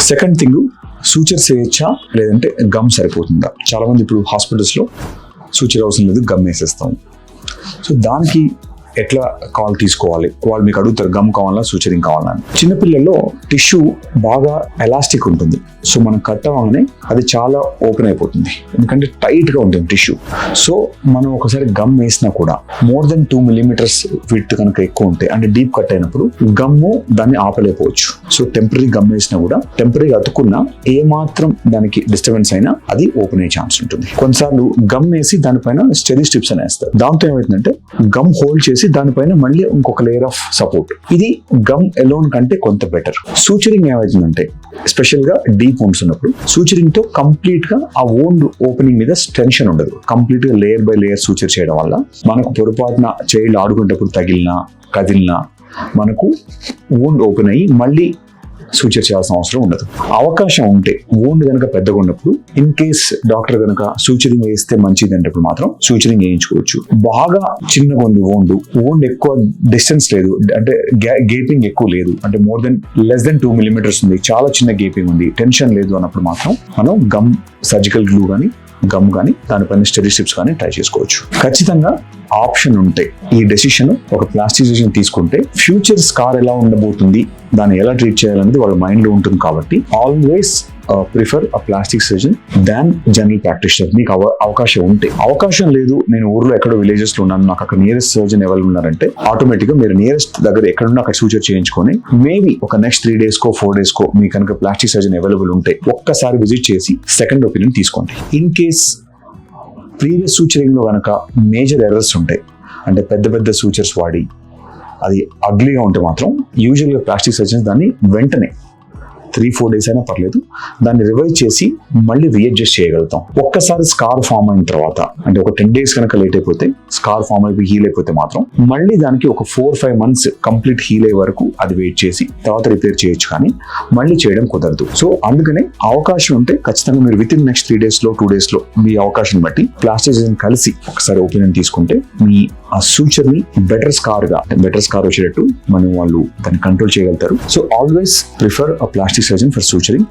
Second thing, suture చేయొచ్చా లేదంటే gum సరిపోతుందా? చాలా మంది ఇప్పుడు హాస్పిటల్స్లో సూచర్ అవసరం లేదు, గమ్ వేసేస్తాం. సో దానికి ఎట్లా కాల్ తీసుకోవాలి? వాళ్ళు మీకు అడుగుతారు గమ్ కావాలా సూచరింగ్ కావాలా అని. చిన్నపిల్లల్లో టిష్యూ బాగా ఎలాస్టిక్ ఉంటుంది. సో మనం కట్ అవ్వగానే అది చాలా ఓపెన్ అయిపోతుంది, ఎందుకంటే టైట్గా ఉంటుంది టిష్యూ. సో మనం ఒకసారి గమ్ వేసినా కూడా మోర్ దెన్ 2 millimeters విడ్త్ కనుక ఎక్కువ ఉంటే, అంటే డీప్ కట్ అయినప్పుడు గమ్ము దాన్ని ఆపలేకపోవచ్చు. సో టెంపరీ గమ్ వేసినా కూడా టెంపరీగా అతుకున్నా ఏ మాత్రం దానికి డిస్టర్బెన్స్ అయినా అది ఓపెన్ అయ్యే ఛాన్స్ ఉంటుంది. కొన్నిసార్లు గమ్ వేసి దానిపైన స్టెరీ స్ట్రిప్స్ అని వేస్తారు. దాంతో ఏమవుతుందంటే గమ్ హోల్డ్ చేసి దానిపైన మళ్ళీ ఇంకొక లేయర్ ఆఫ్ సపోర్ట్. ఇది గమ్ ఎలోన్ కంటే కొంత బెటర్. సూచరింగ్ ఏమవుతుందంటే స్పెషల్ గా డీప్ వోండ్స్ ఉన్నప్పుడు సూచరింగ్ తో కంప్లీట్ గా ఆ వోండ్ ఓపెనింగ్ మీద టెన్షన్ ఉండదు. కంప్లీట్ గా లేయర్ బై లేయర్ సూచర్ చేయడం వల్ల మనకు పొరపాటున చైల్డ్ ఆడుకునేటప్పుడు తగిలినా కదిలినా మనకు వోండ్ ఓపెన్ అయ్యి మళ్ళీ సూచర్ చేయాల్సిన అవసరం ఉండదు. అవకాశం ఉంటే వోండ్ కనుక పెద్దగా ఉన్నప్పుడు ఇన్ కేస్ డాక్టర్ కనుక సూచరింగ్ వేస్తే మంచిది అంటే మాత్రం సూచరింగ్ వేయించుకోవచ్చు. బాగా చిన్నగా ఉంది వోండ్ ఎక్కువ డిస్టెన్స్ లేదు, అంటే గేపింగ్ ఎక్కువ లేదు, అంటే లెస్ దెన్ 2 millimeters ఉంది, చాలా చిన్న గేపింగ్ ఉంది, టెన్షన్ లేదు అన్నప్పుడు మాత్రం మనం గమ్ సర్జికల్ గ్లూ కానీ గమ్ కానీ దానిపైన స్టెరీ స్ట్రిప్స్ కానీ ట్రై చేసుకోవచ్చు. ఖచ్చితంగా ఆప్షన్ ఉంటే ఈ డెసిషన్ ఒక ప్లాస్టిక్ సర్జన్ తీసుకుంటే ఫ్యూచర్ స్కార్ ఎలా ఉండబోతుంది, దాన్ని ఎలా ట్రీట్ చేయాలనేది వాళ్ళ మైండ్ లో ఉంటుంది. కాబట్టి ఆల్వేస్ ప్రిఫర్ అ plastic surgeon than general practitioner. మీకు అవకాశం ఉంటే. అవకాశం లేదు, నేను ఊర్లో ఎక్కడో విలేజెస్ లో ఉన్నాను, నాకు అక్కడ నియరెస్ట్ సర్జన్ ఎవరు ఉన్నారంటే ఆటోమేటిక్ గా మీరు నియరెస్ట్ దగ్గర ఎక్కడున్నా అక్కడ సూచర్ చేయించుకొని మేబీ ఒక నెక్స్ట్ 3 days కో 4 days కో మీ కనుక ప్లాస్టిక్ సర్జన్ అవైలబుల్ ఉంటే ఒక్కసారి విజిట్ చేసి సెకండ్ ఒపీనియన్ తీసుకోండి. ఇన్ కేస్ ప్రీవియస్ సూచరింగ్ లో కనుక మేజర్ ఎర్రర్స్ ఉంటాయి, అంటే పెద్ద పెద్ద సూచర్స్ వాడి అది అగ్లీగా ఉంటే మాత్రం యూజువల్గా ప్లాస్టిక్ సర్జన్స్ దాన్ని వెంటనే 3-4 days అయినా పర్లేదు దాన్ని రివైజ్ చేసి మళ్ళీ రీఅడ్జస్ట్ చేయగలుగుతాం. ఒక్కసారి స్కార్ ఫామ్ అయిన తర్వాత, అంటే ఒక 10 days కనుక లేట్ అయిపోతే స్కార్ ఫామ్ అయిపోయి హీల్ అయిపోతే మాత్రం మళ్ళీ దానికి ఒక 4-5 months కంప్లీట్ హీల్ అయ్యే వరకు అది వెయిట్ చేసి తర్వాత రిపేర్ చేయొచ్చు, కానీ మళ్ళీ చేయడం కుదరదు. సో అందుకనే అవకాశం ఉంటే ఖచ్చితంగా మీరు విత్ ఇన్ నెక్స్ట్ 3 days లో 2 days లో మీ అవకాశం బట్టి ప్లాస్టిక్ సర్జన్ కలిసి ఒకసారి ఒపీనియన్ తీసుకుంటే మీ ఆ సూచర్ ని బెటర్ స్కార్ వచ్చేటట్టు మనం వాళ్ళు దాన్ని కంట్రోల్ చేయగలుగుతారు. So always prefer a plastic surgeon for suturing.